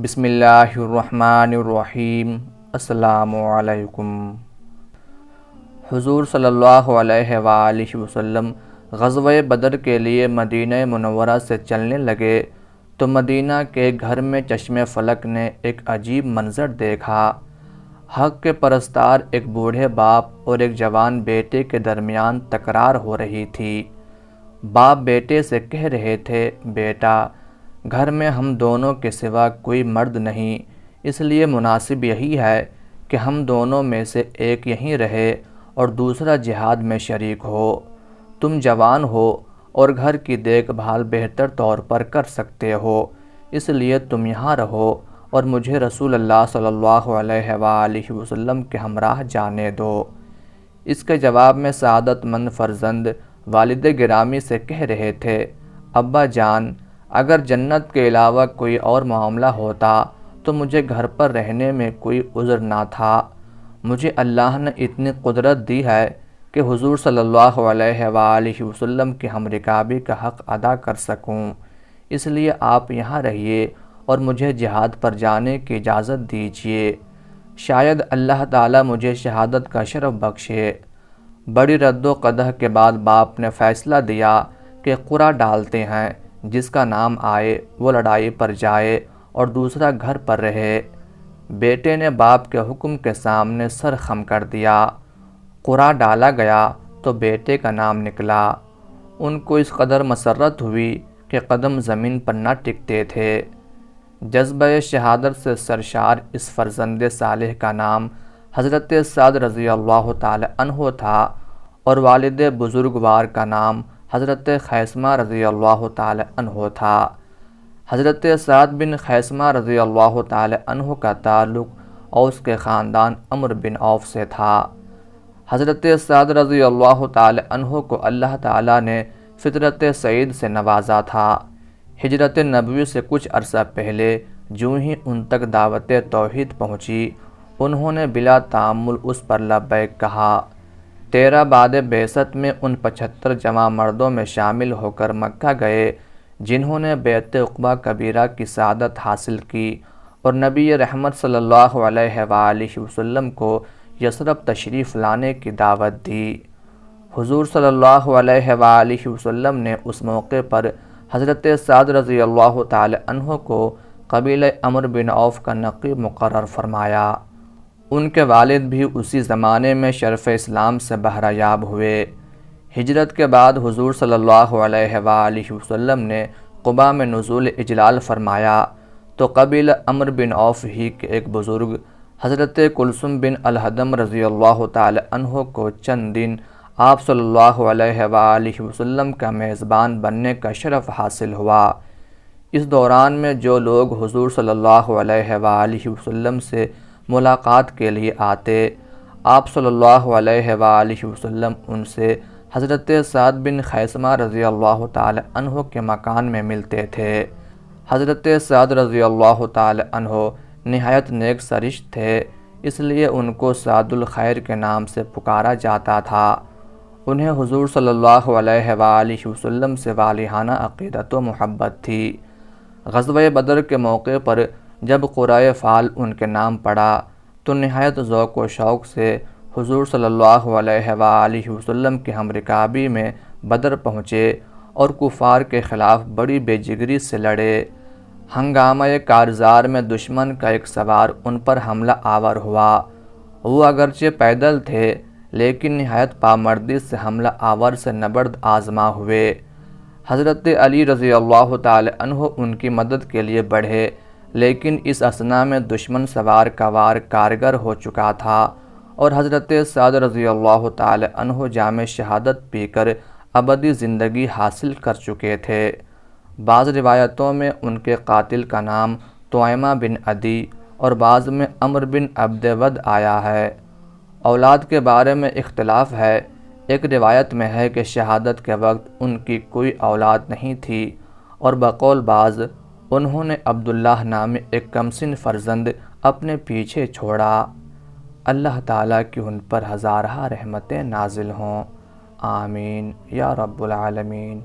بسم اللہ الرحمن الرحیم۔ السلام علیکم۔ حضور صلی اللہ علیہ وآلہ وسلم غزوہ بدر کے لیے مدینہ منورہ سے چلنے لگے تو مدینہ کے گھر میں چشم فلک نے ایک عجیب منظر دیکھا۔ حق کے پرستار ایک بوڑھے باپ اور ایک جوان بیٹے کے درمیان تکرار ہو رہی تھی۔ باپ بیٹے سے کہہ رہے تھے، بیٹا، گھر میں ہم دونوں کے سوا کوئی مرد نہیں، اس لیے مناسب یہی ہے کہ ہم دونوں میں سے ایک یہیں رہے اور دوسرا جہاد میں شریک ہو۔ تم جوان ہو اور گھر کی دیکھ بھال بہتر طور پر کر سکتے ہو، اس لیے تم یہاں رہو اور مجھے رسول اللہ صلی اللہ علیہ وآلہ وسلم کے ہمراہ جانے دو۔ اس کے جواب میں سعادت مند فرزند والد گرامی سے کہہ رہے تھے، ابا جان، اگر جنت کے علاوہ کوئی اور معاملہ ہوتا تو مجھے گھر پر رہنے میں کوئی عذر نہ تھا۔ مجھے اللہ نے اتنی قدرت دی ہے کہ حضور صلی اللہ علیہ وآلہ وسلم کی ہم رکابی کا حق ادا کر سکوں، اس لیے آپ یہاں رہیے اور مجھے جہاد پر جانے کی اجازت دیجیے، شاید اللہ تعالیٰ مجھے شہادت کا شرف بخشے۔ بڑی رد و قدح کے بعد باپ نے فیصلہ دیا کہ قرعہ ڈالتے ہیں، جس کا نام آئے وہ لڑائی پر جائے اور دوسرا گھر پر رہے۔ بیٹے نے باپ کے حکم کے سامنے سر خم کر دیا۔ قرعہ ڈالا گیا تو بیٹے کا نام نکلا۔ ان کو اس قدر مسرت ہوئی کہ قدم زمین پر نہ ٹکتے تھے۔ جذبہ شہادت سے سرشار اس فرزند صالح کا نام حضرت سعد رضی اللہ تعالی عنہ تھا اور والد بزرگوار کا نام حضرت خیثمہ رضی اللہ تعالی عنہ تھا۔ حضرت سعد بن خیثمہ رضی اللہ تعالی عنہ کا تعلق اوس کے خاندان عمرو بن عوف سے تھا۔ حضرت سعد رضی اللہ تعالی عنہ کو اللہ تعالی نے فطرت سعید سے نوازا تھا۔ ہجرت نبوی سے کچھ عرصہ پہلے جو ہی ان تک دعوت توحید پہنچی، انہوں نے بلا تأمل اس پر لبیک کہا۔ 13 بعد بعثت میں ان 75 جوان مردوں میں شامل ہو کر مکہ گئے جنہوں نے بیعت عقبہ کبیرہ کی سعادت حاصل کی اور نبی رحمت صلی اللہ علیہ وآلہ وسلم کو یثرب تشریف لانے کی دعوت دی۔ حضور صلی اللہ علیہ وآلہ وسلم نے اس موقع پر حضرت سعد رضی اللہ تعالی عنہ کو قبیلہ عمرو بن عوف کا نقیب مقرر فرمایا۔ ان کے والد بھی اسی زمانے میں شرف اسلام سے بہرہ یاب ہوئے۔ ہجرت کے بعد حضور صلی اللہ علیہ وآلہ وسلم نے قباء میں نزول اجلال فرمایا تو قبیلہ عمرو بن عوف ہی کے ایک بزرگ حضرت کلثوم بن الحدم رضی اللہ تعالی عنہ کو چند دن آپ صلی اللہ علیہ وآلہ وسلم کا میزبان بننے کا شرف حاصل ہوا۔ اس دوران میں جو لوگ حضور صلی اللہ علیہ وآلہ وسلم سے ملاقات کے لیے آتے، آپ صلی اللہ علیہ وآلہ وسلم ان سے حضرت سعد بن خیثمہ رضی اللہ تعالی عنہ کے مکان میں ملتے تھے۔ حضرت سعد رضی اللہ تعالی عنہ نہایت نیک سرشت تھے، اس لیے ان کو سعد الخیر کے نام سے پکارا جاتا تھا۔ انہیں حضور صلی اللہ علیہ وآلہ وسلم سے والہانہ عقیدت و محبت تھی۔ غزوہ بدر کے موقع پر جب قرعہ فال ان کے نام پڑا تو نہایت ذوق و شوق سے حضور صلی اللہ علیہ وآلہ وسلم کی ہم رکابی میں بدر پہنچے اور کفار کے خلاف بڑی بے جگری سے لڑے۔ ہنگامہ کارزار میں دشمن کا ایک سوار ان پر حملہ آور ہوا۔ وہ اگرچہ پیدل تھے لیکن نہایت پامردی سے حملہ آور سے نبرد آزما ہوئے۔ حضرت علی رضی اللہ تعالی عنہ ان کی مدد کے لیے بڑھے، لیکن اس اثنا میں دشمن سوار کا وار کارگر ہو چکا تھا اور حضرت سعد رضی اللہ تعالی عنہ جام شہادت پی کر ابدی زندگی حاصل کر چکے تھے۔ بعض روایتوں میں ان کے قاتل کا نام طعیمہ بن عدی اور بعض میں عمرو بن عبد ود آیا ہے۔ اولاد کے بارے میں اختلاف ہے۔ ایک روایت میں ہے کہ شہادت کے وقت ان کی کوئی اولاد نہیں تھی اور بقول بعض انہوں نے عبداللہ نامی ایک کمسن فرزند اپنے پیچھے چھوڑا۔ اللہ تعالیٰ کی ان پر ہزارہ رحمتیں نازل ہوں، آمین یا رب العالمین۔